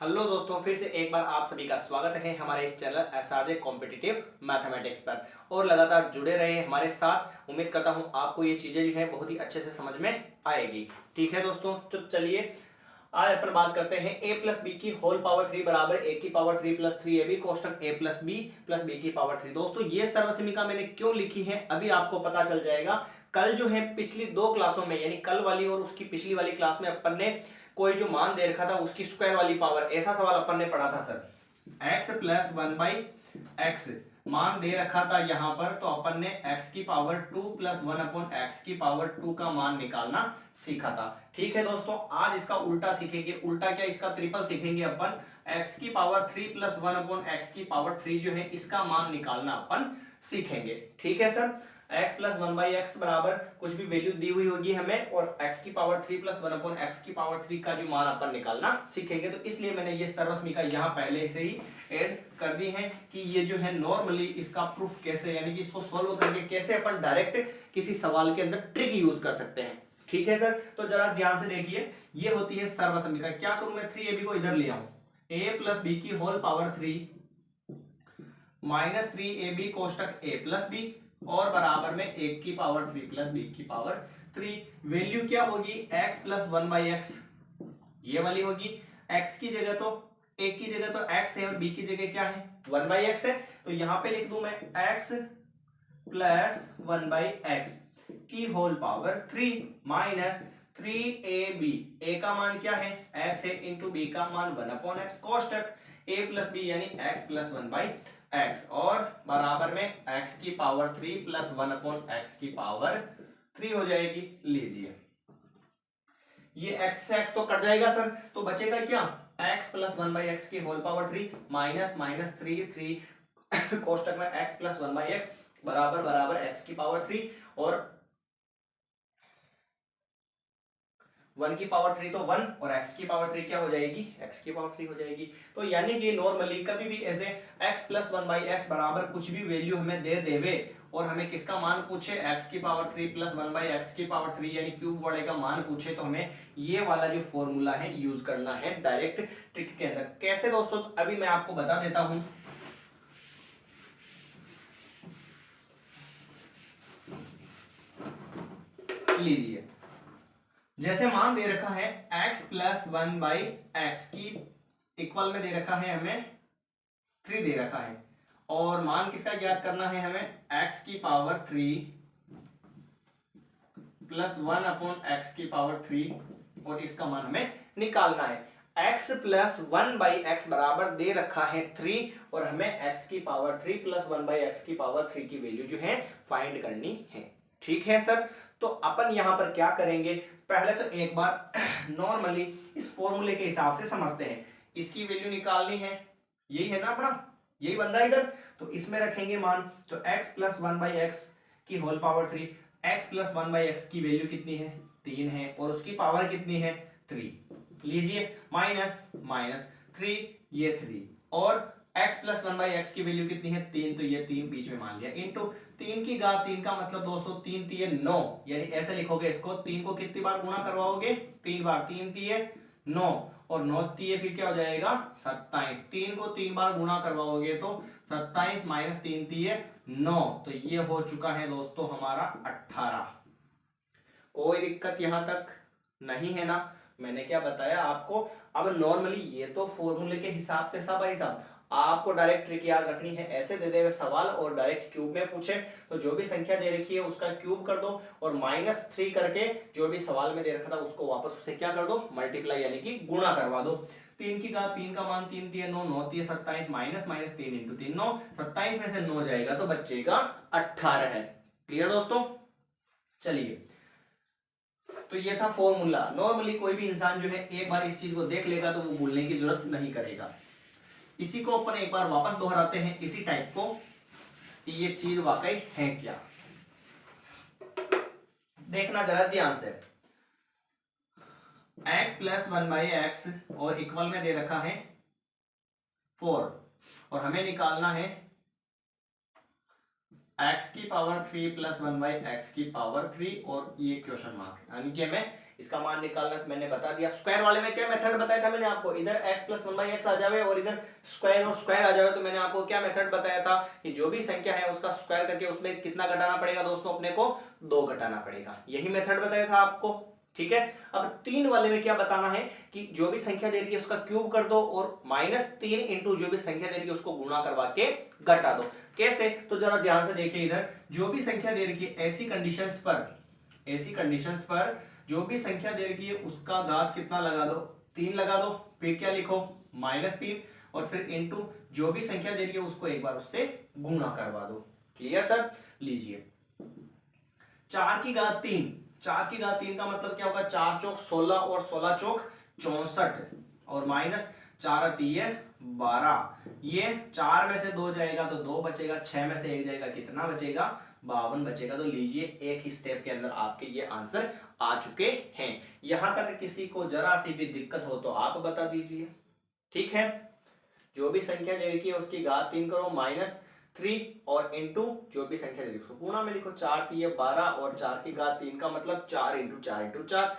Hello दोस्तों, फिर से एक बार आप सभी का स्वागत है हमारे इस चैनल एसआरजे कॉम्पिटिटिव मैथमेटिक्स पर। और लगातार जुड़े रहे हमारे साथ। उम्मीद करता हूं आपको ये चीजें जो है बहुत ही अच्छे से समझ में आएगी। ठीक है दोस्तों, तो चलिए आज अपन बात करते हैं a प्लस बी की होल पावर 3 बराबर a की पावर 3 प्लस 3ab कोष्टक a प्लस b की पावर 3। दोस्तों ये सर्वसमीका मैंने क्यों लिखी है अभी आपको पता चल जाएगा। कल जो है पिछली दो क्लासों में यानी कल वाली और उसकी पिछली वाली क्लास में अपन ने कोई जो मान दे रखा था उसकी स्क्वायर वाली पावर, ऐसा सवाल अपन ने पढ़ा था sir. x plus one by x मान दे रखा था यहां पर, तो अपन ने x की power 2 plus one upon X की पावर 2 का मान निकालना सीखा था। ठीक है दोस्तों, आज इसका उल्टा सीखेंगे। उल्टा क्या, इसका ट्रिपल सीखेंगे अपन। x की power 3 plus one upon X की पावर 3 जो है इसका मान निकालना अपन सीखेंगे। ठीक है sir, x plus one by x बराबर कुछ भी वैल्यू दी हुई होगी हमें, और x की power 3 plus one upon X की पावर 3 का जो मान अपन निकालना सीखेंगे। तो इसलिए मैंने ये सर्वसमीका यहाँ पहले से ही ऐड कर दी है कि ये जो है नॉर्मली इसका प्रूफ कैसे, यानी कि इसको सोल्व करके कैसे अपन डायरेक्ट किसी सवाल के अंदर ट्रिक यूज कर सकते हैं। ठीक है सर, तो जरा ध्यान से देखिए, ये होती है सर्वसमीका। क्या करूं मैं, 3ab को इधर ले आऊं, a प्लस बी की होल पावर 3 माइनस 3ab कोष्टक a प्लस बी और बराबर में 1 की पावर 3 प्लस बी की पावर 3। वैल्यू क्या होगी, x plus one by X, ये वाली होगी। x की जगह तो एक की जगह तो x है और b की जगह क्या है, वन बाई एक्स है। तो यहां पे लिख दूं मैं x plus one by X की whole power 3 minus 3ab, a का मान क्या है x है, इंटू b का मान वन अपॉन एक्स कोष्टक a प्लस बी यानी x plus one by X और बराबर में x की power 3 plus one upon X की पावर 3 हो जाएगी। लीजिए ये x से x तो कट जाएगा सर, तो बचेगा क्या, x plus one by X की होल पावर 3 माइनस माइनस 3 कोष्टक में x plus one by x बराबर बराबर x की पावर 3 और 1 की पावर 3 तो 1 और x की पावर 3 क्या हो जाएगी, x की पावर 3 हो जाएगी। तो यानी कि नॉर्मली कभी भी ऐसे x plus one by x बराबर कुछ भी वैल्यू हमें दे देवे और हमें किसका मान पूछे, x की power 3 plus one by X की पावर 3 यानी क्यूब वाले का मान पूछे, तो हमें ये वाला जो फॉर्मूला है यूज करना है डायरेक्ट ट्रिक के अंदर। कैसे दोस्तों, अभी मैं आपको बता देता हूं। लीजिए, जैसे मान दे रखा है x plus one by X की इक्वल में दे रखा है हमें 3 दे रखा है, और मान किसका ज्ञात करना है हमें, x की power 3 plus one upon X की पावर 3 और इसका मान हमें निकालना है। x plus one by x बराबर दे रखा है 3 और हमें x की power 3 plus one by X की पावर 3 की वैल्यू जो है फाइंड करनी है। ठीक है सर, तो अपन यहां पर क्या करेंगे, पहले तो एक बार नॉर्मली इस फॉर्मूले के हिसाब से समझते हैं। इसकी वैल्यू निकालनी है, यही है ना अपना, यही बन रहा है इधर। तो इसमें रखेंगे मान, तो x plus one by X की whole power 3, x plus one by X की वैल्यू कितनी है, 3 है, और उसकी पावर कितनी है, 3। लीजिए माइनस माइनस 3, ये 3, और x plus one by X की वैल्यू कितनी है, 3, तो ये 3 बीच में मान लिया, इंटू 3 की घात 3 का मतलब दोस्तों 3 तिये 9, यानी ऐसे लिखोगे इसको, 3 को कितनी बार गुणा करवाओगे, 3 बार, 3 तिये 9 और 9 तिये फिर क्या हो जाएगा 27। 3 को 3 बार गुणा करवाओगे तो 27 माइनस 3 तिये 9, तो ये हो चुका है दोस्तों हमारा 18। कोई दिक्कत यहां तक नहीं है ना, मैंने क्या बताया आपको। अब नॉर्मली ये तो फॉर्मूले के हिसाब से सब भाई साहब, आपको डायरेक्ट ट्रिक याद रखनी है। ऐसे दे दे हुए सवाल और डायरेक्ट क्यूब में पूछे तो जो भी संख्या दे रखी है उसका क्यूब कर दो और -3 करके जो भी सवाल में दे रखा था उसको वापस उसे क्या कर दो, मल्टीप्लाई यानी कि गुणा करवा दो। 3 की घात 3 का मान 3 तिये 9, 9 तिये 27 माइनस माइनस 3 इंटू 3 9, 27 में से 9 जाएगा तो बचेगा 18 है। क्लियर दोस्तों, चलिए तो ये था फॉर्मूला। नॉर्मली कोई भी इंसान जो है एक बार इस चीज को देख लेगा तो वो भूलने की जरूरत नहीं करेगा। इसी को अपन एक बार वापस दोहराते हैं, इसी टाइप को, कि ये चीज वाकई है क्या। देखना जरा ध्यान से, x plus one by X और इक्वल में दे रखा है 4 और हमें निकालना है x की power 3 plus one by X की पावर 3 और ये क्वेश्चन मार्क, यानी कि हमें इसका मान निकालना तो मैंने बता दिया। स्क्वायर वाले में क्या मेथड बताया था मैंने आपको, इधर x प्लस 1/x आ जावे और इधर स्क्वायर और स्क्वायर आ जावे, तो मैंने आपको क्या मेथड बताया था कि जो भी संख्या है उसका स्क्वायर करके उसमें कितना घटाना पड़ेगा दोस्तों, अपने को 2 घटाना पड़ेगा, यही मेथड बताया था आपको। ठीक है, अब 3 वाले में क्या बताना है कि जो भी संख्या दे रही है उसका क्यूब कर दो और -3 इंटू जो भी संख्या दे रही है उसको गुणा करवा के घटा दो। कैसे, तो जरा ध्यान से देखिए, इधर जो भी संख्या दे रही है ऐसी कंडीशंस पर जो भी संख्या दे रही है उसका घात कितना लगा दो, 3 लगा दो, फिर क्या लिखो -3 और फिर इंटू जो भी संख्या दे रही है उसको एक बार उससे गुणा करवा दो। क्लियर सर, लीजिए 4 की घात 3, 4 की घात 3 का मतलब क्या होगा, 4 चौक 16 और 16 चौक 64 और माइनस 4 आती है 12, ये 4 में से 2 जाएगा तो 2 बचेगा, 6 में से 1 जाएगा कितना बचेगा, 52 बचेगा। तो लीजिए एक ही स्टेप के अंदर आपके ये आंसर आ चुके हैं। यहां तक किसी को जरा सी भी दिक्कत हो तो आप बता दीजिए। ठीक है, जो भी संख्या दे रखी है उसकी घात 3 करो, -3 और इंटू जो भी संख्या दे रखी है उसको गुणा में लिखो, 4 3 12 और 4 की घात 3 का मतलब 4 इंटू 4 इंटू 4,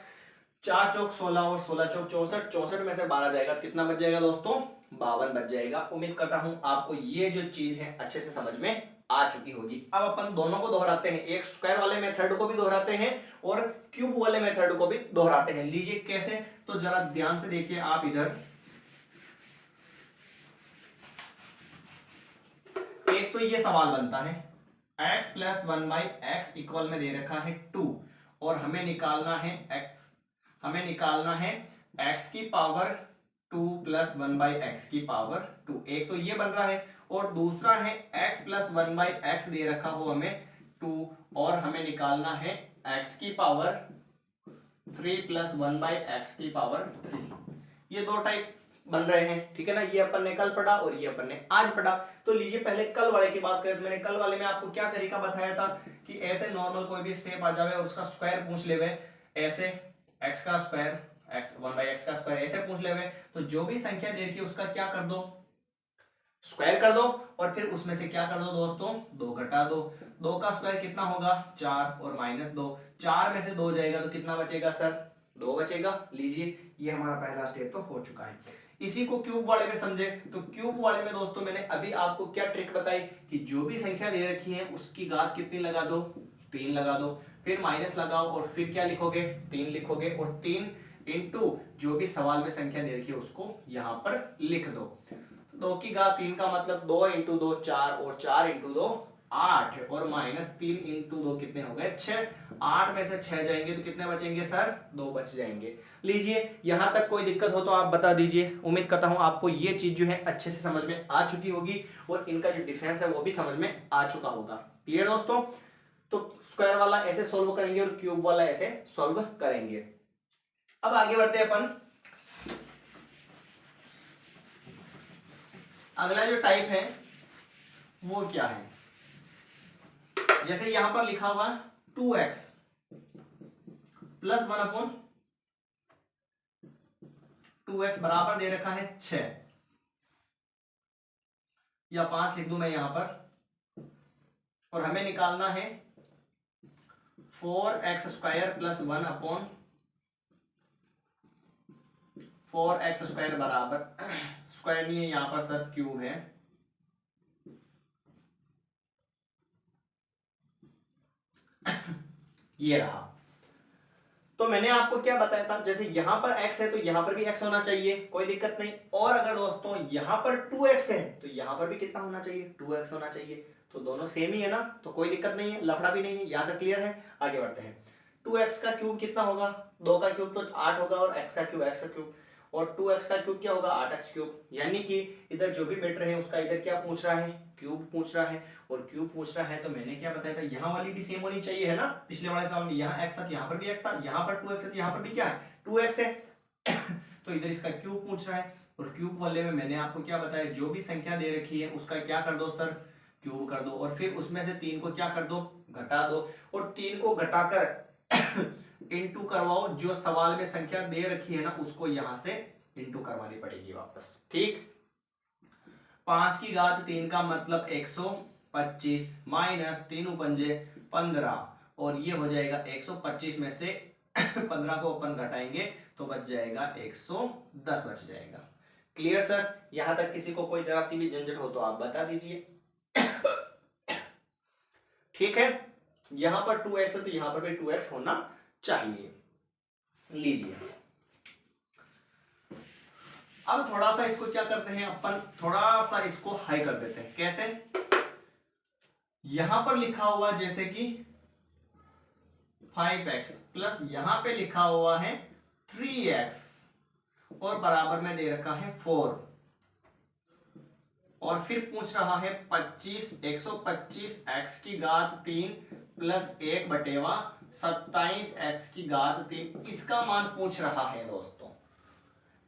4 चौक 16 और 16 चौक 64, 64 में से 12 जाएगा, कितना बच जाएगा दोस्तों, 52 बच जाएगा। उम्मीद करता हूं आपको ये जो चीज है अच्छे से समझ में आ चुकी होगी। अब अपन दोनों को दोहराते हैं, एक स्क्वायर वाले मेथड को भी दोहराते हैं और क्यूब वाले मेथड को भी दोहराते हैं। लीजिए कैसे, तो जरा ध्यान से देखिए आप, इधर एक तो ये सवाल बनता है x प्लस 1/x इक्वल में दे रखा है 2 और हमें निकालना है x की पावर 2 प्लस 1/x की पावर 2, एक तो ये बन रहा है और दूसरा है x प्लस 1/x दे रखा हो हमें 2 और हमें निकालना है x की पावर 3 प्लस 1/x की पावर 3। ये दो टाइप बन रहे हैं, ठीक है ना, ये अपन ने कल पढ़ा और ये अपन ने आज पढ़ा। तो लीजिए पहले कल वाले की बात करें तो मैंने कल वाले में आपको क्या तरीका बताया था कि ऐसे नॉर्मल कोई भी स्टेप आ जावे और उसका स्क्वायर पूछ लेवे, ऐसे x का स्क्वायर, x 1/x का स्क्वायर ऐसे पूछ लेवे, तो जो भी संख्या दे रखी है उसका क्या कर दो, स्क्वायर कर दो और फिर उसमें से क्या कर दो दोस्तों, 2 घटा दो। 2 का स्क्वायर कितना होगा, 4 और -2, 4 में से 2 जाएगा तो कितना बचेगा सर, 2 बचेगा। लीजिए ये हमारा पहला स्टेप तो हो चुका है। इसी को क्यूब वाले में समझे, तो क्यूब वाले में दोस्तों मैंने अभी आपको क्या ट्रिक बताई कि जो भी संख्या दे रखी है उसकी घात कितनी लगा दो, 3 लगा दो, फिर माइनस लगाओ और फिर क्या लिखोगे, 3 लिखोगे और 3 इंटू जो भी सवाल में संख्या दे रखी है उसको यहां पर लिख दो। 2 की घात 3 का मतलब 2 इंटू 2 4 और 4 इंटू 2 8 और -3 इंटू 2 कितने हो गए 6, 8 में से 6 जाएंगे तो कितने बचेंगे सर, 2 बच जाएंगे। लीजिए यहां तक कोई दिक्कत हो तो आप बता दीजिए। उम्मीद करता हूं आपको ये चीज जो है अच्छे से समझ में आ चुकी होगी और इनका जो डिफरेंस है वो भी समझ में आ चुका होगा। क्लियर दोस्तों, तो स्क्वायर वाला ऐसे सोल्व करेंगे और क्यूब वाला ऐसे सोल्व करेंगे। अब आगे बढ़ते हैं अपन, अगला जो टाइप है वो क्या है, जैसे यहां पर लिखा हुआ 2x प्लस 1/2x बराबर दे रखा है 6 या 5 लिख दूं मैं यहां पर, और हमें निकालना है 4x² प्लस 1/4x² बराबर, स्क्वायर नहीं है यहां पर सर, क्यूब है, ये रहा। तो मैंने आपको क्या बताया था, जैसे यहां पर x है तो यहां पर भी x होना चाहिए, कोई दिक्कत नहीं, और अगर दोस्तों यहां पर 2x है तो यहां पर भी कितना होना चाहिए, 2x होना चाहिए, तो दोनों सेम ही है ना, तो कोई दिक्कत नहीं है, लफड़ा भी नहीं है। यहां तक क्लियर है, आगे बढ़ते हैं। 2x का क्यूब कितना होगा, 2 का क्यूब तो 8 होगा और x का क्यूब और 2x का क्यूब क्या होगा, 8x क्यूब, यानी कि इधर जो भी मैटर है उसका इधर क्या पूछ रहा है, क्यूब पूछ रहा है, और क्यूब पूछ रहा है तो मैंने क्या बताया था, यहाँ वाली भी सेम होनी चाहिए है ना, पिछले वाले सवाल में यहाँ x था, यहाँ पर भी x था, यहाँ पर 2x है तो यहाँ पर भी क्या है, 2x है तो इधर इसका क्यूब पूछ रहा है। और क्यूब वाले में मैंने आपको क्या बताया, जो भी संख्या दे रखी है उसका क्या कर दो सर, क्यूब कर दो, और फिर उसमें से 3 को क्या कर दो, घटा दो, और 3 को घटाकर इंटू करवाओ, जो सवाल में संख्या दे रखी है ना उसको यहां से इंटू करवानी पड़ेगी वापस। ठीक, 5 की घात 3 का मतलब 125 माइनस 3 पंजे 15 और ये हो जाएगा 125 में से 15 को अपन घटाएंगे तो बच जाएगा 110 बच जाएगा। Clear sir? यहां तक किसी को कोई जरा सी भी झंझट हो तो आप बता दीजिए। ठीक है, यहां पर 2x है तो यहां पर भी 2x होना चाहिए। लीजिए, अब थोड़ा सा इसको क्या करते हैं अपन, थोड़ा सा इसको हाई कर देते हैं। कैसे? यहां पर लिखा हुआ जैसे कि 5x प्लस यहां पे लिखा हुआ है 3x और बराबर में दे रखा है 4, और फिर पूछ रहा है 125 x की घात 3 प्लस 1/, 27 x की घात 3, इसका मान पूछ रहा है दोस्तों।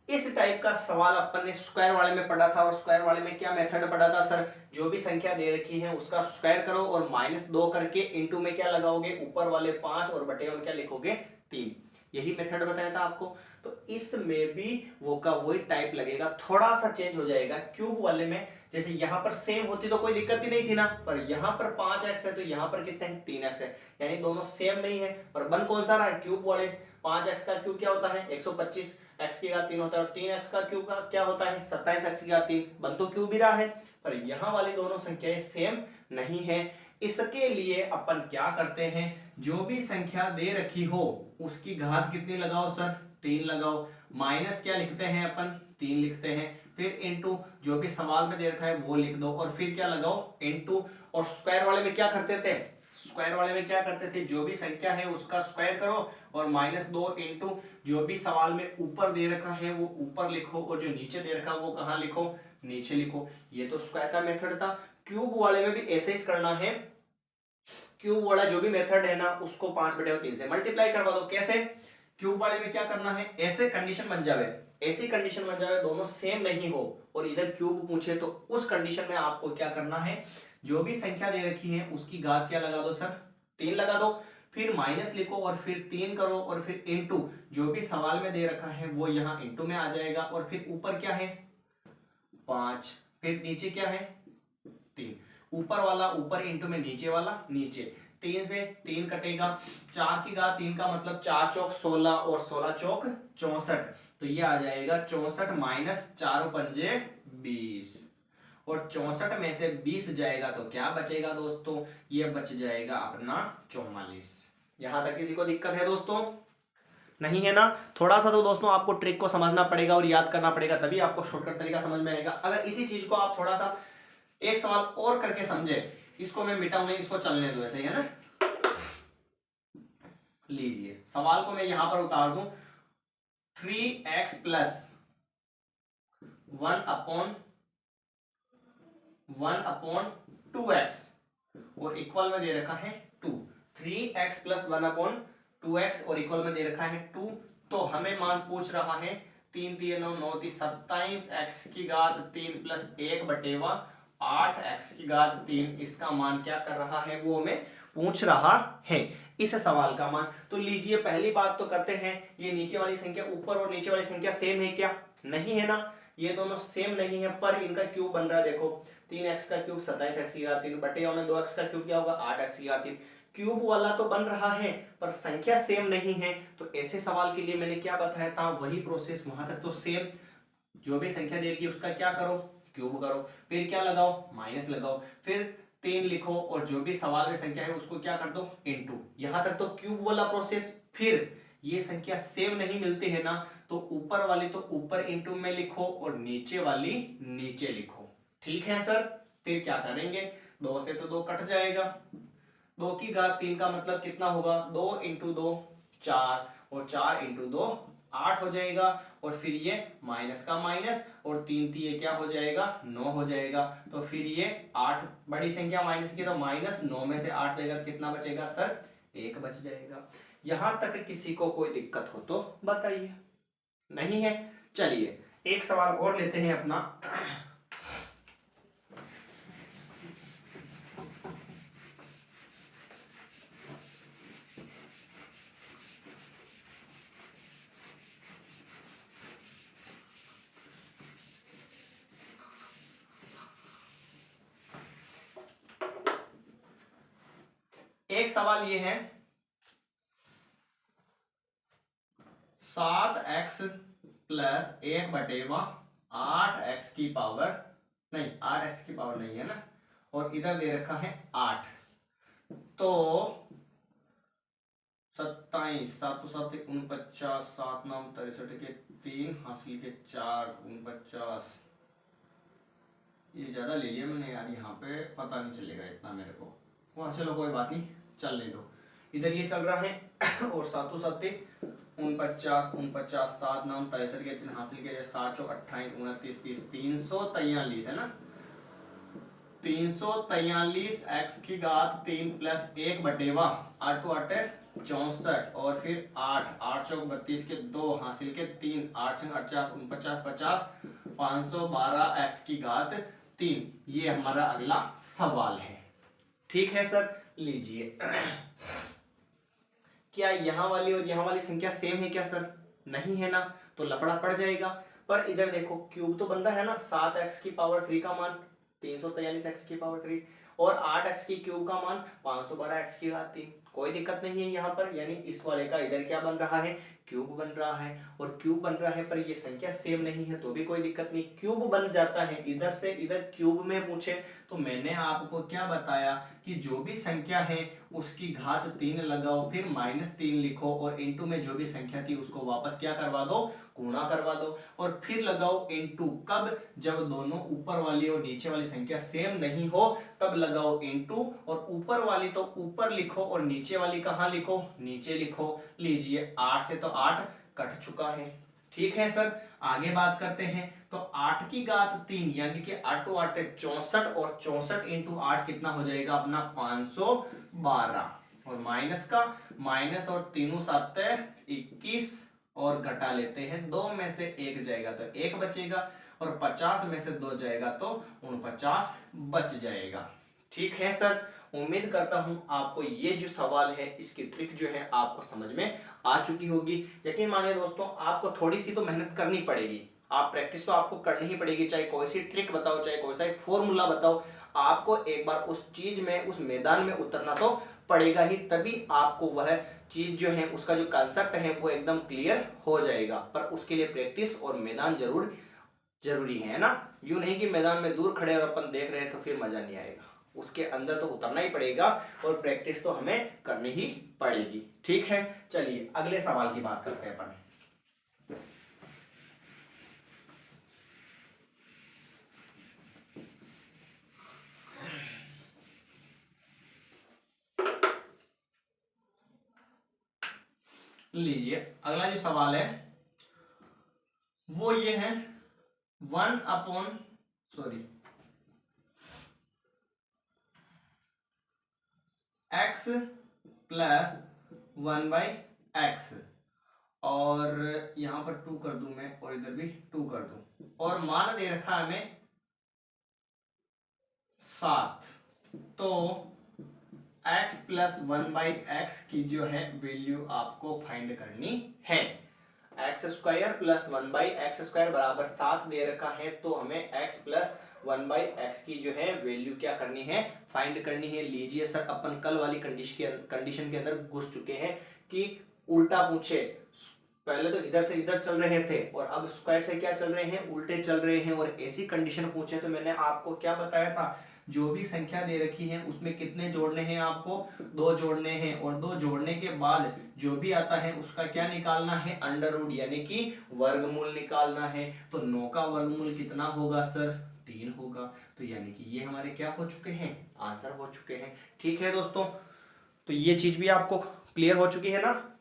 इस टाइप का सवाल अपन ने स्क्वायर वाले में पढ़ा था, और स्क्वायर वाले में क्या मेथड पढ़ा था सर? जो भी संख्या दे रखी है उसका स्क्वायर करो और -2 करके इनटू में क्या लगाओगे, ऊपर वाले 5 और बटे में क्या लिखोगे, 3। यही मेथड बताया था आपको। तो इसमें भी वो का वही टाइप लगेगा, थोड़ा सा चेंज हो जाएगा। क्यूब वाले में जैसे यहां पर सेम होती तो कोई दिक्कत ही नहीं थी ना, पर यहां पर 5x है तो यहां पर कितने हैं, 3x है, यानी दोनों सेम नहीं है। पर बन कौन सा रहा है, क्यूब वाले। 5x का क्यूब क्या होता है, 125, x की घात 3 होता है, और 3x का क्यूब का क्या होता है, 27x की घात 3। बन तो क्यूब ही रहा है, पर यहां वाली दोनों संख्याएं सेम नहीं है। इसके लिए अपन क्या करते हैं, जो भी संख्या दे रखी हो उसकी घात कितनी लगाओ सर, 3 लगाओ, माइनस क्या लिखते हैं अपन, 3 लिखते हैं, फिर इनटू जो भी सवाल में दे रखा है वो लिख दो, और फिर क्या लगाओ, इनटू। और स्क्वायर वाले में क्या करते थे, स्क्वायर वाले में क्या करते थे, जो भी संख्या है उसका स्क्वायर करो और -2 इनटू जो भी सवाल में ऊपर दे रखा है वो ऊपर लिखो, और जो नीचे दे रखा है वो कहां लिखो, नीचे लिखो। ये तो स्क्वायर का मेथड था। क्यूब वाले में भी ऐसे ही करना है। क्यूब वाला जो भी मेथड है ना उसको 5/3 से मल्टीप्लाई करवा दो। कैसे? क्यूब वाले में क्या करना है, ऐसे कंडीशन बन जावे, ऐसी कंडीशन बन जावे दोनों सेम नहीं हो और इधर क्यूब पूछे, तो उस कंडीशन में आपको क्या करना है, जो भी संख्या दे रखी है उसकी घात क्या लगा दो सर, 3 लगा दो, फिर माइनस लिखो और फिर 3 करो, और फिर इनटू जो भी सवाल में दे रखा है वो यहाँ इनटू में आ जाएगा, और फिर ऊपर क्या है 5, फिर नीचे क्या है 3, ऊपर वाला ऊपर इनटू में नीचे वाला नीचे, 3 से 3 कटेगा, 4 की घात 3 का मतलब 4 चौक 16 और 16 चौक 64, तो ये आ जाएगा 64 माइनस 4 पंजे 20, और 64 में से 20 जाएगा तो क्या बचेगा दोस्तों, ये बच जाएगा अपना 44। यहां तक किसी को दिक्कत है दोस्तों? नहीं है ना? थोड़ा सा तो दोस्तों आपको ट्रिक को समझना पड़ेगा और याद करना पड़ेगा, तभी आपको शॉर्टकट तरीका समझ में आएगा। अगर इसी चीज को आप थोड़ा सा एक सवाल और करके समझे, इसको मैं मिटाऊं नहीं, इसको चलने दो ऐसे ही, है ना। लीजिए, सवाल को मैं यहां पर उतार दूं, 3x प्लस 1/2x और इक्वल में दे रखा है 2। 3x प्लस 1/2x और इक्वल में दे रखा है 2, तो हमें मान पूछ रहा है 3 3 9 9 27x की घात 3 प्लस 1/8x की घात 3, इसका मान क्या कर रहा है, वो हमें पूछ रहा है, इस सवाल का मान। तो लीजिए, पहली बात तो करते हैं, ये नीचे वाली संख्या ऊपर और नीचे वाली संख्या सेम है क्या, नहीं है ना, ये दोनों सेम नहीं है, पर इनका क्यूब बन रहा है। देखो 3x का क्यूब 27x की घात 3 बटे में 2x का क्यूब क्या होगा 8x की घात 3। क्यूब वाला तो बन रहा है पर संख्या सेम नहीं है, तो ऐसे सवाल के लिए मैंने क्या बताया था, वही प्रोसेस, वहां तक तो सेम, जो भी संख्या दे रही है उसका क्या करो, क्यूब करो, फिर क्या लगाओ, माइनस लगाओ, फिर 3 लिखो और जो भी सवाल में संख्या है उसको क्या कर दो, इनटू। यहां तक तो क्यूब वाला प्रोसेस। फिर ये संख्या सेम नहीं मिलती है ना, तो ऊपर वाली तो ऊपर इनटू में लिखो और नीचे वाली नीचे लिखो। ठीक है सर? फिर क्या करेंगे, 2 से तो 2 कट जाएगा, 2 की घात 3 का मतलब कितना होगा, 2 इंटू 2 4, और 4 इंटू 2 8 हो जाएगा, और फिर ये माइनस का माइनस और 3 ये क्या हो जाएगा 9 हो जाएगा, तो फिर ये 8 बड़ी संख्या माइनस की, तो -9 में से 8 जाएगा तो कितना बचेगा सर, 1 बच जाएगा। यहां तक किसी को कोई दिक्कत हो तो बताइए। नहीं है? चलिए एक सवाल और लेते हैं अपना। एक सवाल ये है, 7x प्लस 8x की पावर नहीं, 8x की पावर नहीं है ना, और इधर दे रखा है 8, तो 27 7 7 49 7 9 63 के 3 हासिल के 4 49, ये ज्यादा ले लिया मैंने यार, यहाँ पे पता नहीं चलेगा इतना मेरे को, वहां चलो कोई बात नहीं, चलने दो। इधर ये चल रहा है और 7 7 49 49 7 9 63 के 3 हासिल के 7 चौक 28 29 30 343 है ना, 343 x की घात 3 प्लस 1 बटेवा 8 को 8 64, और फिर 8 चौक 32 के 2 हासिल के 3 8 6 49 49 50 512 x की घात 3, ये हमारा अगला सवाल है। ठीक है सर, लीजिए क्या यहाँ वाली और यहाँ वाली संख्या सेम है क्या सर? नहीं है ना, तो लफड़ा पड़ जाएगा। पर इधर देखो क्यूब तो बन रहा है ना, 7x की पावर 3 का मान 343x की पावर 3 और 8x की क्यूब का मान 512x की घात 3, कोई दिक्कत नहीं है यहाँ पर। यानी इस वाले का इधर क्या बन रहा है, क्यूब बन रहा है, और क्यूब बन रहा है पर ये संख्या सेम नहीं है तो भी कोई दिक्कत नहीं, क्यूब बन जाता है। इधर से इधर क्यूब में पूछे तो मैंने आपको क्या बताया कि जो भी संख्या है उसकी घात 3 लगाओ, फिर -3 लिखो, और इनटू में जो भी संख्या थी उसको वापस क्या करवा दो, गुणा करवा दो, और फिर लगाओ इनटू। कब? जब दोनों ऊपर वाली और नीचे वाली संख्या सेम नहीं हो तब लगाओ इनटू, और ऊपर वाली तो ऊपर लिखो और नीचे वाली कहाँ लिखो, नीचे लिखो। लीजिए 8 से तो 8 कट चुका है। ठीक है सर, आगे बात करते हैं। तो 8 की घात 3 यानी कि 8 8 64, और 64 इंटू 8 कितना हो जाएगा अपना 512, और माइनस का माइनस, और तीनों 7 21, और घटा लेते हैं, 2 में से 1 जाएगा तो 1 बचेगा, और 50 में से 2 जाएगा तो 49 बच जाएगा। ठीक है सर, उम्मीद करता हूं आपको ये जो सवाल है इसकी ट्रिक जो है आपको समझ में आ चुकी होगी। यकीन मानिए दोस्तों, आपको थोड़ी सी तो मेहनत करनी पड़ेगी, आप प्रैक्टिस तो आपको करनी ही पड़ेगी, चाहे कोई सी ट्रिक बताओ, चाहे कोई सा फॉर्मूला बताओ, आपको एक बार उस चीज में, उस मैदान में उतरना तो पड़ेगा ही, तभी आपको वह चीज जो है, उसका जो कंसेप्ट है वो एकदम क्लियर हो जाएगा। पर उसके लिए प्रैक्टिस और मैदान जरूरी है ना। यूं नहीं कि मैदान में दूर खड़े और अपन देख रहे हैं तो फिर मजा नहीं आएगा, उसके अंदर तो उतरना ही पड़ेगा और प्रैक्टिस तो हमें करनी ही पड़ेगी। ठीक है, चलिए अगले सवाल की बात करते हैं अपन। लीजिए अगला जो सवाल है वो ये है 1/x प्लस 1/x, और यहां पर 2 कर दूं मैं, और इधर भी 2 कर दूं, और मान दे रखा है हमें 7। तो x प्लस 1/x की जो है वैल्यू आपको फाइंड करनी है। एक्स स्क्वायर प्लस 1/x² बराबर 7 दे रखा है, तो हमें x प्लस 1/x की जो है वैल्यू क्या करनी है, फाइंड करनी है। लीजिए सर, अपन कल वाली कंडीशन के अंदर घुस चुके हैं कि उल्टा पूछे, पहले तो इधर से इधर चल रहे थे और अब स्क्वायर से क्या चल रहे हैं, उल्टे चल रहे हैं, और ऐसी कंडीशन पूछे तो मैंने आपको क्या बताया था, जो भी संख्या दे रखी है उसमें कितने जोड़ने हैं, आपको 2 जोड़ने हैं, और 2 जोड़ने के बाद जो भी आता है उसका क्या निकालना है, अंडर रूट यानी कि वर्गमूल निकालना है। तो 9 का वर्गमूल कितना होगा सर, 3 होगा। तो यानी कि ये हमारे क्या हो चुके हैं, आंसर हो चुके हैं। ठीक है दोस्तों, तो ये चीज भी आपको क्लियर हो चुकी है ना।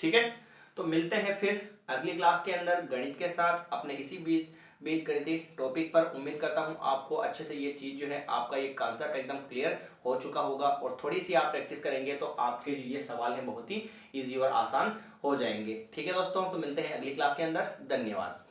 ठीक है, तो मिलते हैं फिर अगली क्लास के अंदर गणित के साथ अपने इसी बीच गणितीय टॉपिक पर। उम्मीद करता हूं आपको अच्छे से ये चीज जो है, आपका ये कॉन्सेप्ट एकदम क्लियर हो चुका होगा, और थोड़ी सी आप प्रैक्टिस करेंगे तो आपके जो ये सवाल है बहुत ही इजी और आसान हो जाएंगे। ठीक है दोस्तों, तो मिलते हैं अगली क्लास के अंदर। धन्यवाद।